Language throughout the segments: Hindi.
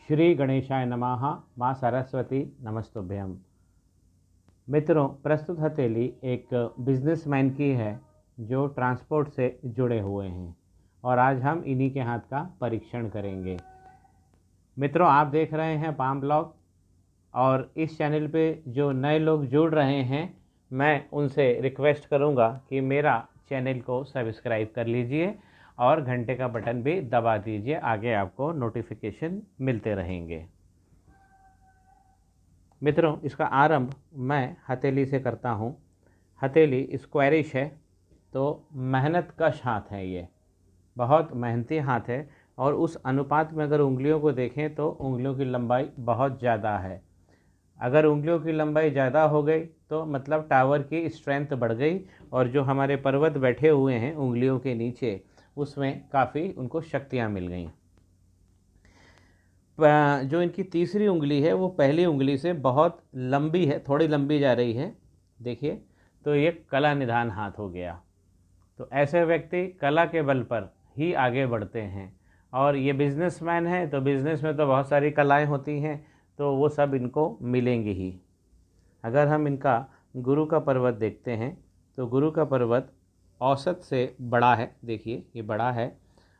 श्री गणेशाय नमः। माँ सरस्वती नमस्तुभ्यम। मित्रों, प्रस्तुत हथेली एक बिजनेसमैन की है जो ट्रांसपोर्ट से जुड़े हुए हैं और आज हम इन्हीं के हाथ का परीक्षण करेंगे। मित्रों, आप देख रहे हैं पाम ब्लॉग और इस चैनल पे जो नए लोग जुड़ रहे हैं, मैं उनसे रिक्वेस्ट करूंगा कि मेरा चैनल को सब्सक्राइब कर लीजिए और घंटे का बटन भी दबा दीजिए। आगे आपको नोटिफिकेशन मिलते रहेंगे। मित्रों, इसका आरंभ मैं हथेली से करता हूँ। हथेली स्क्वायरिश है, तो मेहनत कश हाथ है, ये बहुत मेहनती हाथ है और उस अनुपात में अगर उंगलियों को देखें तो उंगलियों की लंबाई बहुत ज़्यादा है। अगर उंगलियों की लंबाई ज़्यादा हो गई तो मतलब टावर की स्ट्रेंथ बढ़ गई और जो हमारे पर्वत बैठे हुए हैं उंगलियों के नीचे, उसमें काफ़ी उनको शक्तियाँ मिल गई। जो इनकी तीसरी उंगली है वो पहली उंगली से बहुत लंबी है, थोड़ी लंबी जा रही है, देखिए, तो ये कला निधान हाथ हो गया। तो ऐसे व्यक्ति कला के बल पर ही आगे बढ़ते हैं और ये बिजनेसमैन है, तो बिजनेस में तो बहुत सारी कलाएं होती हैं, तो वो सब इनको मिलेंगी ही। अगर हम इनका गुरु का पर्वत देखते हैं तो गुरु का पर्वत औसत से बड़ा है, देखिए ये बड़ा है,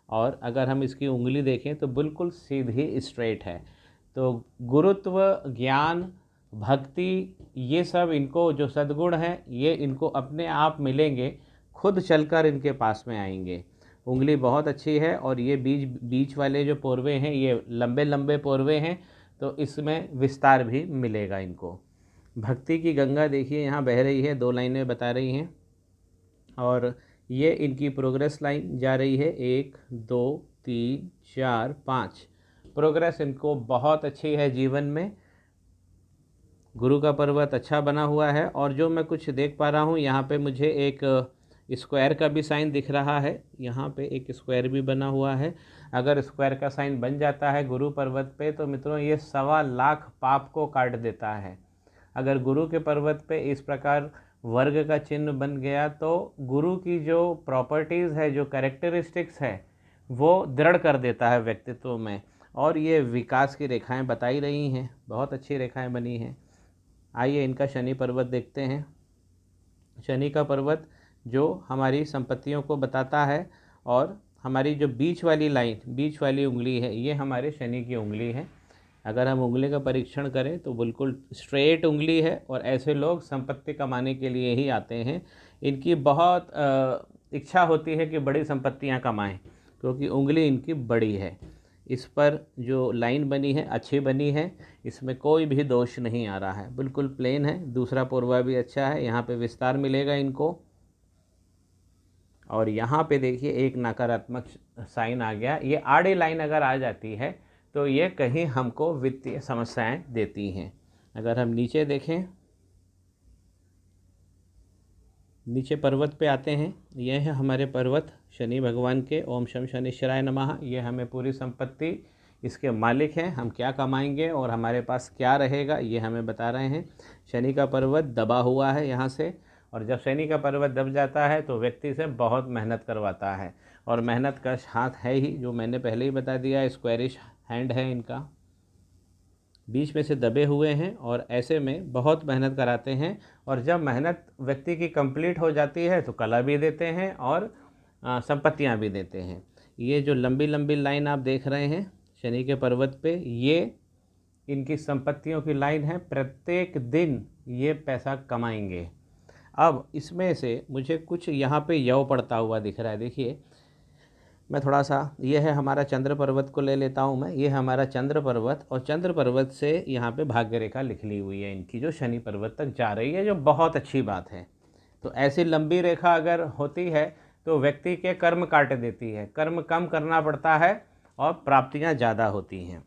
और अगर हम इसकी उंगली देखें तो बिल्कुल सीधी स्ट्रेट है। तो गुरुत्व, ज्ञान, भक्ति, ये सब इनको जो सद्गुण हैं ये इनको अपने आप मिलेंगे, खुद चलकर इनके पास में आएंगे। उंगली बहुत अच्छी है और ये बीच बीच वाले जो पोरवे हैं ये लंबे लंबे पोरवे हैं, तो इसमें विस्तार भी मिलेगा इनको। भक्ति की गंगा देखिए यहाँ बह रही है, 2 लाइनें बता रही हैं और ये इनकी प्रोग्रेस लाइन जा रही है, 1 2 3 4 5। प्रोग्रेस इनको बहुत अच्छी है जीवन में। गुरु का पर्वत अच्छा बना हुआ है और जो मैं कुछ देख पा रहा हूँ यहाँ पे मुझे एक स्क्वायर का भी साइन दिख रहा है। यहाँ पे एक स्क्वायर भी बना हुआ है। अगर स्क्वायर का साइन बन जाता है गुरु पर्वत पे तो मित्रों ये 1.25 लाख पाप को काट देता है। अगर गुरु के पर्वत पे इस प्रकार वर्ग का चिन्ह बन गया तो गुरु की जो प्रॉपर्टीज़ है, जो कैरेक्टरिस्टिक्स है, वो दृढ़ कर देता है व्यक्तित्व में। और ये विकास की रेखाएं बताई रही हैं, बहुत अच्छी रेखाएं बनी हैं। आइए इनका शनि पर्वत देखते हैं। शनि का पर्वत जो हमारी संपत्तियों को बताता है और हमारी जो बीच वाली लाइन, बीच वाली उंगली है, ये हमारे शनि की उंगली है। अगर हम उंगली का परीक्षण करें तो बिल्कुल स्ट्रेट उंगली है और ऐसे लोग संपत्ति कमाने के लिए ही आते हैं। इनकी बहुत इच्छा होती है कि बड़ी संपत्तियां कमाएं, क्योंकि उंगली इनकी बड़ी है। इस पर जो लाइन बनी है अच्छी बनी है, इसमें कोई भी दोष नहीं आ रहा है, बिल्कुल प्लेन है। दूसरा पोरवा भी अच्छा है, यहाँ पे विस्तार मिलेगा इनको। और यहाँ पे देखिए एक नकारात्मक साइन आ गया। ये आड़ी लाइन अगर आ जाती है तो ये कहीं हमको वित्तीय समस्याएं देती हैं। अगर हम नीचे देखें, नीचे पर्वत पे आते हैं, ये है हमारे पर्वत शनि भगवान के। ओम शम शनिश्चराय नमः। ये हमें पूरी संपत्ति इसके मालिक हैं, हम क्या कमाएंगे और हमारे पास क्या रहेगा ये हमें बता रहे हैं। शनि का पर्वत दबा हुआ है यहाँ से, और जब शनि का पर्वत दब जाता है तो व्यक्ति से बहुत मेहनत करवाता है और मेहनत का हाथ है ही, जो मैंने पहले ही बता दिया, स्क्वायरिश हैंड है इनका, बीच में से दबे हुए हैं और ऐसे में बहुत मेहनत कराते हैं। और जब मेहनत व्यक्ति की कंप्लीट हो जाती है तो कला भी देते हैं और संपत्तियां भी देते हैं। ये जो लंबी लंबी लाइन आप देख रहे हैं शनि के पर्वत पे, ये इनकी संपत्तियों की लाइन है। प्रत्येक दिन ये पैसा कमाएंगे। अब इसमें से मुझे कुछ यहाँ पे यव पड़ता हुआ दिख रहा है, देखिए। मैं थोड़ा सा, ये है हमारा चंद्र पर्वत को ले लेता हूँ मैं, ये है हमारा चंद्र पर्वत और चंद्र पर्वत से यहाँ पे भाग्य रेखा लिख ली हुई है इनकी, जो शनि पर्वत तक जा रही है, जो बहुत अच्छी बात है। तो ऐसी लंबी रेखा अगर होती है तो व्यक्ति के कर्म काट देती है, कर्म कम करना पड़ता है और प्राप्तियाँ ज़्यादा होती हैं।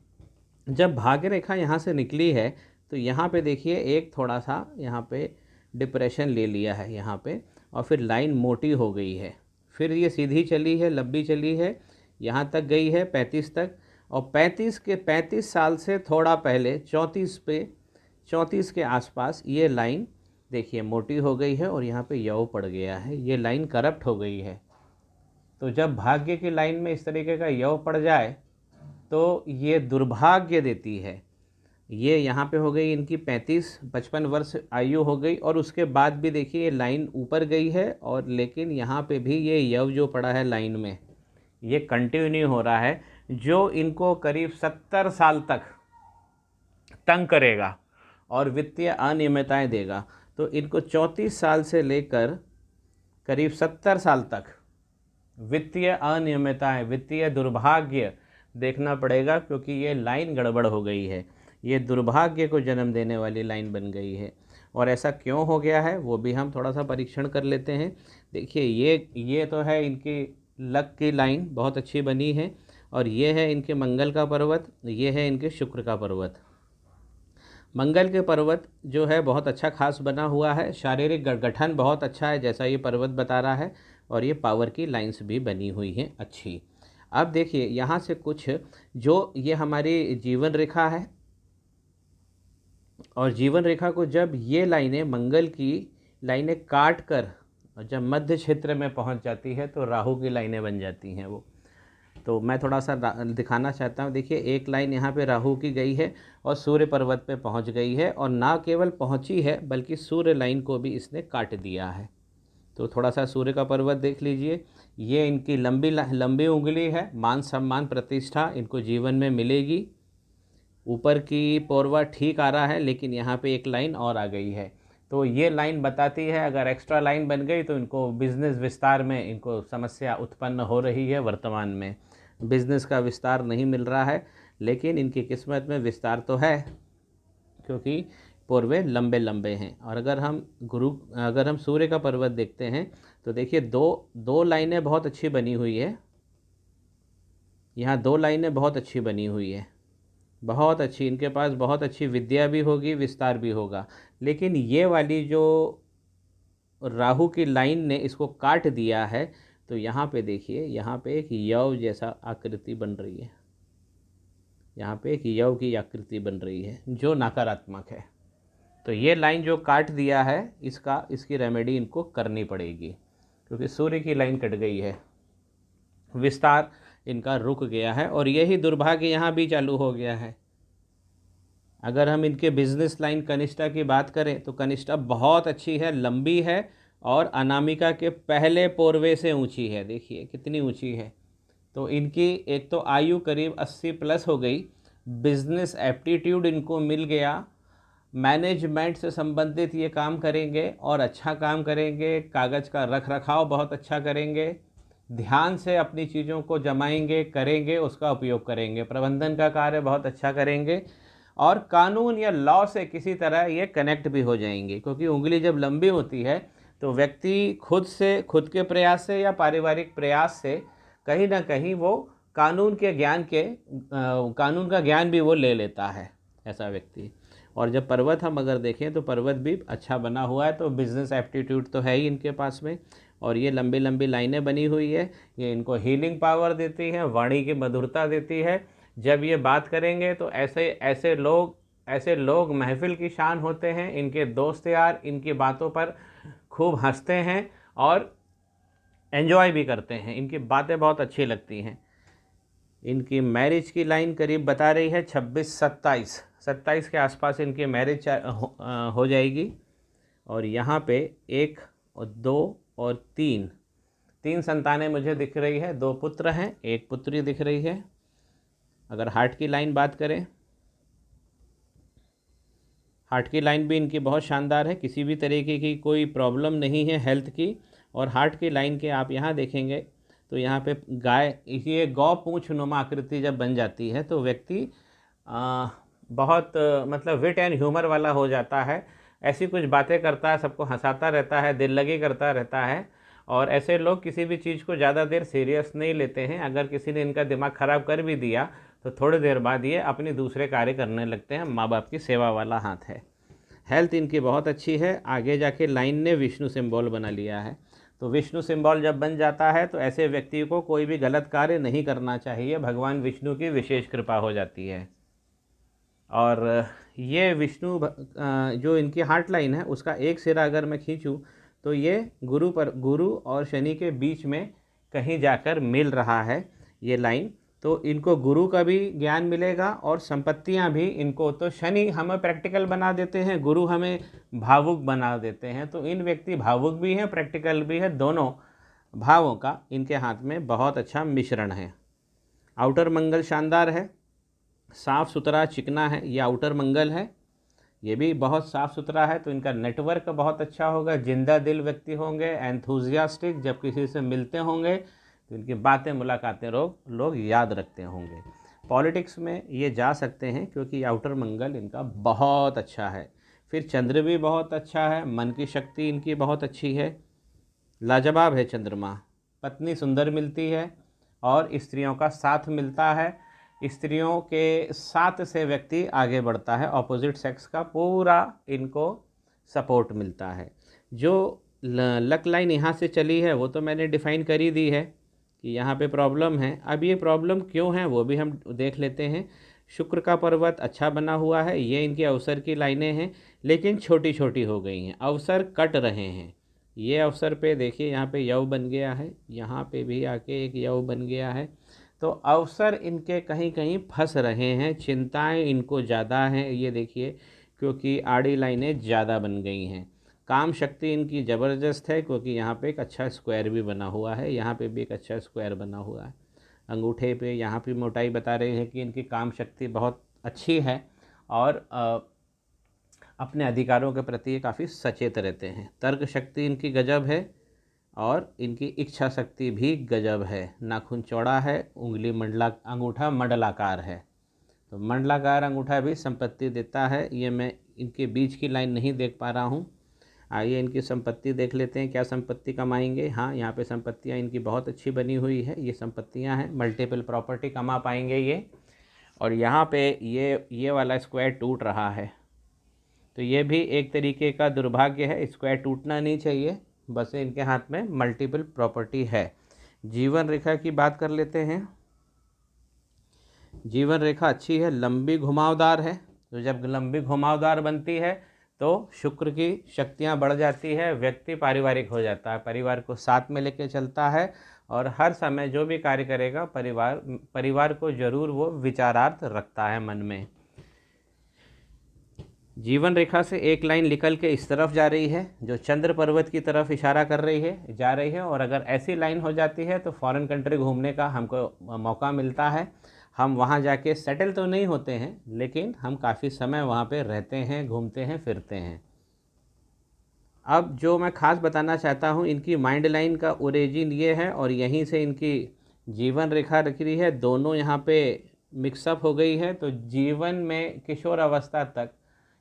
जब भाग्य रेखा यहाँ से निकली है तो यहाँ पे देखिए एक थोड़ा सा यहाँ पे डिप्रेशन ले लिया है यहाँ पे, और फिर लाइन मोटी हो गई है। फिर ये सीधी चली है, लंबी चली है, यहाँ तक गई है 35 तक, और 35 साल से थोड़ा पहले 34 के आसपास ये लाइन देखिए मोटी हो गई है और यहाँ पे यव पड़ गया है, ये लाइन करप्ट हो गई है। तो जब भाग्य की लाइन में इस तरीके का यव पड़ जाए तो ये दुर्भाग्य देती है। ये यहाँ पे हो गई इनकी 55 वर्ष आयु हो गई, और उसके बाद भी देखिए ये लाइन ऊपर गई है, और लेकिन यहाँ पे भी ये यव जो पड़ा है लाइन में ये कंटिन्यू हो रहा है, जो इनको करीब 70 साल तक तंग करेगा और वित्तीय अनियमितताएं देगा। तो इनको 34 साल से लेकर करीब 70 साल तक वित्तीय अनियमितताएं, वित्तीय दुर्भाग्य देखना पड़ेगा, क्योंकि ये लाइन गड़बड़ हो गई है, ये दुर्भाग्य को जन्म देने वाली लाइन बन गई है। और ऐसा क्यों हो गया है वो भी हम थोड़ा सा परीक्षण कर लेते हैं। देखिए ये तो है इनकी लक की लाइन बहुत अच्छी बनी है, और ये है इनके मंगल का पर्वत, ये है इनके शुक्र का पर्वत। मंगल के पर्वत जो है बहुत अच्छा खास बना हुआ है, शारीरिक गठन बहुत अच्छा है जैसा ये पर्वत बता रहा है, और ये पावर की लाइंस भी बनी हुई हैं अच्छी। अब देखिए यहाँ से कुछ जो ये हमारी जीवन रेखा है, और जीवन रेखा को जब ये लाइनें मंगल की लाइनें काट कर जब मध्य क्षेत्र में पहुंच जाती है तो राहु की लाइनें बन जाती हैं वो। तो मैं थोड़ा सा दिखाना चाहता हूँ। देखिए एक लाइन यहाँ पे राहु की गई है और सूर्य पर्वत पे पहुँच गई है, और ना केवल पहुँची है बल्कि सूर्य लाइन को भी इसने काट दिया है। तो थोड़ा सा सूर्य का पर्वत देख लीजिए, ये इनकी लंबी उंगली है, मान सम्मान प्रतिष्ठा इनको जीवन में मिलेगी। ऊपर की पौरवा ठीक आ रहा है, लेकिन यहाँ पे एक लाइन और आ गई है। तो ये लाइन बताती है अगर एक्स्ट्रा लाइन बन गई तो इनको बिज़नेस विस्तार में इनको समस्या उत्पन्न हो रही है। वर्तमान में बिज़नेस का विस्तार नहीं मिल रहा है, लेकिन इनकी किस्मत में विस्तार तो है, क्योंकि पौरवे लंबे लंबे हैं। और अगर हम सूर्य का पर्वत देखते हैं तो देखिए दो लाइनें बहुत अच्छी बनी हुई है, यहाँ 2 लाइनें बहुत अच्छी बनी हुई है, बहुत अच्छी। इनके पास बहुत अच्छी विद्या भी होगी, विस्तार भी होगा। लेकिन ये वाली जो राहु की लाइन ने इसको काट दिया है, तो यहाँ पे देखिए यहाँ पे एक यव जैसा आकृति बन रही है, यहाँ पे एक यव की आकृति बन रही है जो नकारात्मक है। तो ये लाइन जो काट दिया है इसकी रेमेडी इनको करनी पड़ेगी, क्योंकि सूर्य की लाइन कट गई है, विस्तार इनका रुक गया है, और यही दुर्भाग्य यहाँ भी चालू हो गया है। अगर हम इनके बिजनेस लाइन कनिष्ठा की बात करें तो कनिष्ठा बहुत अच्छी है, लंबी है, और अनामिका के पहले पौरवे से ऊंची है। देखिए कितनी ऊंची है। तो इनकी एक तो आयु करीब 80 प्लस हो गई, बिजनेस एप्टीट्यूड इनको मिल गया, मैनेजमेंट से संबंधित ये काम करेंगे और अच्छा काम करेंगे, कागज़ का रख रखाव बहुत अच्छा करेंगे, ध्यान से अपनी चीज़ों को जमाएंगे, करेंगे, उसका उपयोग करेंगे, प्रबंधन का कार्य बहुत अच्छा करेंगे, और कानून या लॉ से किसी तरह ये कनेक्ट भी हो जाएंगे। क्योंकि उंगली जब लंबी होती है तो व्यक्ति खुद के प्रयास से या पारिवारिक प्रयास से कहीं ना कहीं वो कानून का ज्ञान भी वो ले लेता है, ऐसा व्यक्ति। और जब पर्वत हम अगर देखें तो पर्वत भी अच्छा बना हुआ है, तो बिज़नेस एप्टीट्यूड तो है ही इनके पास में, और ये लंबी लंबी लाइनें बनी हुई है, ये इनको हीलिंग पावर देती है, वाणी की मधुरता देती है। जब ये बात करेंगे तो ऐसे लोग महफिल की शान होते हैं। इनके दोस्त यार इनकी बातों पर खूब हंसते हैं और एंजॉय भी करते हैं, इनकी बातें बहुत अच्छी लगती हैं। इनकी मैरिज की लाइन करीब बता रही है 27 के आसपास इनकी मैरिज हो जाएगी। और यहाँ पे 1 और 2 और 3 संतानें मुझे दिख रही है, 2 पुत्र हैं, 1 पुत्री दिख रही है। अगर हार्ट की लाइन बात करें, हार्ट की लाइन भी इनकी बहुत शानदार है, किसी भी तरीके की कोई प्रॉब्लम नहीं है हेल्थ की। और हार्ट की लाइन के आप यहाँ देखेंगे तो यहाँ पे ये गौ पूँछ नुमा आकृति जब बन जाती है तो व्यक्ति बहुत मतलब विट एंड ह्यूमर वाला हो जाता है, ऐसी कुछ बातें करता है, सबको हंसाता रहता है, दिल लगी करता रहता है। और ऐसे लोग किसी भी चीज़ को ज़्यादा देर सीरियस नहीं लेते हैं। अगर किसी ने इनका दिमाग ख़राब कर भी दिया तो थोड़ी देर बाद ये अपने दूसरे कार्य करने लगते हैं। माँ बाप की सेवा वाला हाथ है। हेल्थ इनकी बहुत अच्छी है। आगे जाके लाइन ने विष्णु सिंबल बना लिया है, तो विष्णु सिंबल जब बन जाता है तो ऐसे व्यक्ति को कोई भी गलत कार्य नहीं करना चाहिए, भगवान विष्णु की विशेष कृपा हो जाती है। और ये विष्णु जो इनकी हार्ट लाइन है उसका एक सिरा अगर मैं खींचूँ तो ये गुरु और शनि के बीच में कहीं जाकर मिल रहा है ये लाइन। तो इनको गुरु का भी ज्ञान मिलेगा और संपत्तियां भी इनको, तो शनि हमें प्रैक्टिकल बना देते हैं, गुरु हमें भावुक बना देते हैं। तो इन व्यक्ति भावुक भी हैं, प्रैक्टिकल भी है, दोनों भावों का इनके हाथ में बहुत अच्छा मिश्रण है। आउटर मंगल शानदार है, साफ़ सुथरा चिकना है, ये आउटर मंगल है, ये भी बहुत साफ़ सुथरा है। तो इनका नेटवर्क बहुत अच्छा होगा, जिंदा दिल व्यक्ति होंगे, एंथुजियास्टिक, जब किसी से मिलते होंगे तो इनकी बातें मुलाकातें लोग याद रखते होंगे। पॉलिटिक्स में ये जा सकते हैं क्योंकि आउटर मंगल इनका बहुत अच्छा है। फिर चंद्र भी बहुत अच्छा है, मन की शक्ति इनकी बहुत अच्छी है, लाजवाब है चंद्रमा। पत्नी सुंदर मिलती है और स्त्रियों का साथ मिलता है, स्त्रियों के साथ से व्यक्ति आगे बढ़ता है, ऑपोजिट सेक्स का पूरा इनको सपोर्ट मिलता है। जो लक लाइन यहाँ से चली है वो तो मैंने डिफ़ाइन कर ही दी है कि यहाँ पे प्रॉब्लम है। अब ये प्रॉब्लम क्यों है वो भी हम देख लेते हैं। शुक्र का पर्वत अच्छा बना हुआ है, ये इनके अवसर की लाइनें हैं, लेकिन छोटी छोटी हो गई हैं, अवसर कट रहे हैं। ये अवसर पे देखिए यहाँ पे यव बन गया है, यहाँ पे भी आके एक यव बन गया है। तो अवसर इनके कहीं कहीं फंस रहे हैं, चिंताएं इनको ज़्यादा हैं, ये देखिए, क्योंकि आड़ी लाइनें ज़्यादा बन गई हैं। काम शक्ति इनकी ज़बरदस्त है क्योंकि यहाँ पे एक अच्छा स्क्वायर भी बना हुआ है, यहाँ पे भी एक अच्छा स्क्वायर बना हुआ है। अंगूठे पे यहाँ पे मोटाई बता रही है कि इनकी काम शक्ति बहुत अच्छी है और अपने अधिकारों के प्रति काफ़ी सचेत रहते हैं। तर्क शक्ति इनकी गजब है और इनकी इच्छा शक्ति भी गजब है। नाखून चौड़ा है, उंगली अंगूठा मंडलाकार है, तो मंडलाकार अंगूठा भी संपत्ति देता है। ये मैं इनके बीच की लाइन नहीं देख पा रहा हूँ। आइए इनकी संपत्ति देख लेते हैं, क्या संपत्ति कमाएंगे। हाँ, यहाँ पे संपत्तियाँ इनकी बहुत अच्छी बनी हुई है, ये संपत्तियाँ हैं, मल्टीपल प्रॉपर्टी कमा पाएंगे ये। और यहाँ पे ये वाला स्क्वायर टूट रहा है, तो ये भी एक तरीके का दुर्भाग्य है, स्क्वायर टूटना नहीं चाहिए, बस इनके हाथ में मल्टीपल प्रॉपर्टी है। जीवन रेखा की बात कर लेते हैं। जीवन रेखा अच्छी है, लंबी घुमावदार है, तो जब लंबी घुमावदार बनती है तो शुक्र की शक्तियाँ बढ़ जाती है, व्यक्ति पारिवारिक हो जाता है, परिवार को साथ में लेके चलता है और हर समय जो भी कार्य करेगा परिवार को जरूर वो विचारार्थ रखता है मन में। जीवन रेखा से एक लाइन निकल के इस तरफ जा रही है जो चंद्र पर्वत की तरफ इशारा कर रही है, जा रही है, और अगर ऐसी लाइन हो जाती है तो फॉरेन कंट्री घूमने का हमको मौका मिलता है। हम वहाँ जाके सेटल तो नहीं होते हैं, लेकिन हम काफ़ी समय वहाँ पे रहते हैं, घूमते हैं, फिरते हैं। अब जो मैं ख़ास बताना चाहता हूँ, इनकी माइंड लाइन का ओरिजिन ये है और यहीं से इनकी जीवन रेखा रख रही है, दोनों यहाँ पे मिक्सअप हो गई है। तो जीवन में किशोर अवस्था तक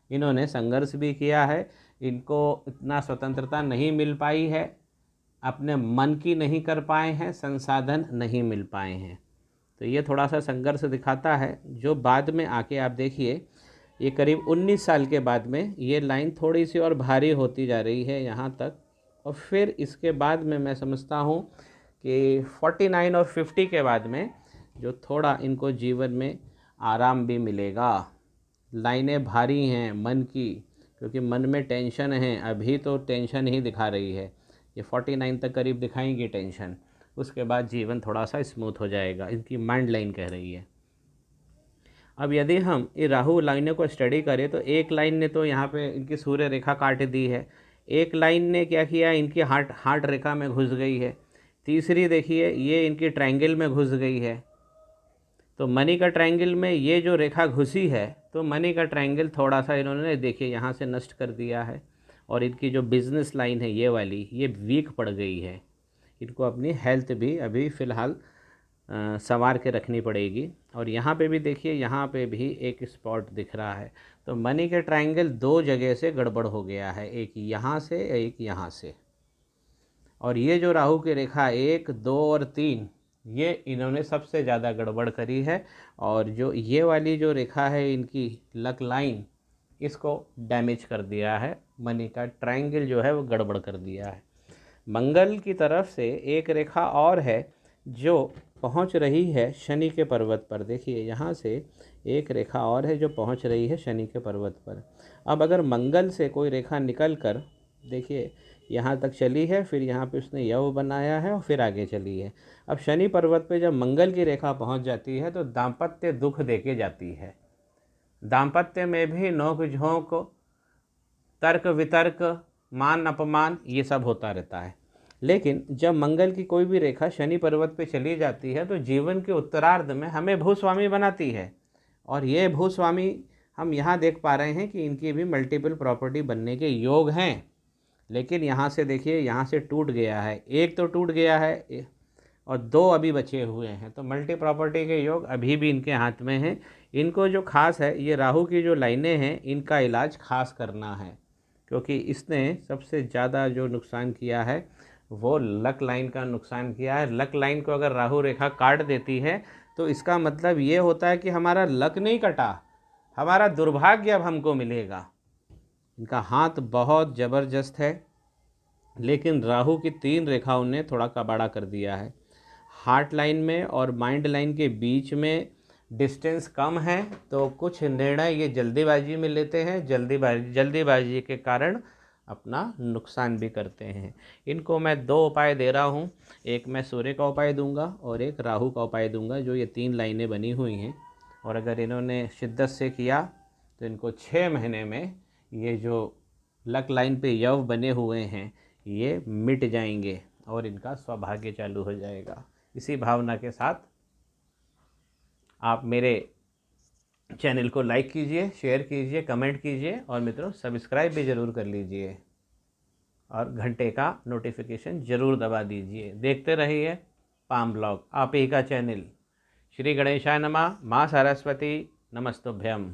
इन्होंने संघर्ष भी किया है, इनको इतना स्वतंत्रता नहीं मिल पाई है, अपने मन की नहीं कर पाए हैं, संसाधन नहीं मिल पाए हैं, तो ये थोड़ा सा संघर्ष दिखाता है। जो बाद में आके आप देखिए, ये करीब 19 साल के बाद में ये लाइन थोड़ी सी और भारी होती जा रही है यहाँ तक, और फिर इसके बाद में मैं समझता हूँ कि 49 और 50 के बाद में जो थोड़ा इनको जीवन में आराम भी मिलेगा। लाइनें भारी हैं मन की, क्योंकि मन में टेंशन है, अभी तो टेंशन ही दिखा रही है, ये 49 तक करीब दिखाएंगी टेंशन, उसके बाद जीवन थोड़ा सा स्मूथ हो जाएगा, इनकी माइंड लाइन कह रही है। अब यदि हम ये राहु लाइनों को स्टडी करें तो एक लाइन ने तो यहाँ पे इनकी सूर्य रेखा काट दी है, एक लाइन ने क्या किया, इनकी हार्ट रेखा में घुस गई है, तीसरी देखिए ये इनकी ट्रायंगल में घुस गई है। तो मनी का ट्रायंगल में ये जो रेखा घुसी है, तो मनी का ट्रायंगल थोड़ा सा इन्होंने देखिए यहाँ से नष्ट कर दिया है, और इनकी जो बिज़नेस लाइन है ये वाली, ये वीक पड़ गई है। इनको अपनी हेल्थ भी अभी फ़िलहाल संवार के रखनी पड़ेगी। और यहाँ पे भी देखिए, यहाँ पे भी एक स्पॉट दिख रहा है, तो मनी के ट्रायंगल दो जगह से गड़बड़ हो गया है, एक यहाँ से एक यहाँ से। और ये जो राहु की रेखा 1, 2 और 3, ये इन्होंने सबसे ज़्यादा गड़बड़ करी है। और जो ये वाली जो रेखा है इनकी लक लाइन, इसको डैमेज कर दिया है, मनी का ट्रायंगल जो है वो गड़बड़ कर दिया है। मंगल की तरफ से एक रेखा और है जो पहुंच रही है शनि के पर्वत पर, देखिए यहाँ से एक रेखा और है जो पहुंच रही है शनि के पर्वत पर। अब अगर मंगल से कोई रेखा निकल कर, देखिए यहाँ तक चली है, फिर यहाँ पे उसने यव बनाया है और फिर आगे चली है। अब शनि पर्वत पे जब मंगल की रेखा पहुँच जाती है तो दाम्पत्य दुख देके जाती है। दाम्पत्य में भी नोक झोंक, तर्क वितर्क, मान अपमान, ये सब होता रहता है। लेकिन जब मंगल की कोई भी रेखा शनि पर्वत पे चली जाती है तो जीवन के उत्तरार्ध में हमें भूस्वामी बनाती है। और ये भूस्वामी हम यहाँ देख पा रहे हैं कि इनकी भी मल्टीपल प्रॉपर्टी बनने के योग हैं। लेकिन यहाँ से देखिए, यहाँ से टूट गया है, एक तो टूट गया है और दो अभी बचे हुए हैं। तो मल्टी प्रॉपर्टी के योग अभी भी इनके हाथ में हैं। इनको जो खास है, ये राहु की जो लाइनें हैं इनका इलाज खास करना है, क्योंकि इसने सबसे ज़्यादा जो नुकसान किया है वो लक लाइन का नुकसान किया है। लक लाइन को अगर राहु रेखा काट देती है तो इसका मतलब ये होता है कि हमारा लक नहीं कटा, हमारा दुर्भाग्य अब हमको मिलेगा। इनका हाथ बहुत ज़बरदस्त है, लेकिन राहु की 3 रेखाओं ने थोड़ा कबाड़ा कर दिया है। हार्ट लाइन में और माइंड लाइन के बीच में डिस्टेंस कम है, तो कुछ निर्णय ये जल्दीबाजी में लेते हैं, जल्दीबाजी के कारण अपना नुकसान भी करते हैं। इनको मैं 2 उपाय दे रहा हूँ, एक मैं सूर्य का उपाय दूंगा और एक राहु का उपाय दूंगा, जो ये 3 लाइनें बनी हुई हैं। और अगर इन्होंने शिद्दत से किया तो इनको 6 महीने में ये जो लक लाइन पे यव बने हुए हैं ये मिट जाएंगे और इनका सौभाग्य चालू हो जाएगा। इसी भावना के साथ आप मेरे चैनल को लाइक कीजिए, शेयर कीजिए, कमेंट कीजिए और मित्रों सब्सक्राइब भी ज़रूर कर लीजिए और घंटे का नोटिफिकेशन ज़रूर दबा दीजिए। देखते रहिए पाम ब्लॉग, आप ही का चैनल। श्री गणेशाय नमः। माँ सरस्वती नमस्तुभ्यम।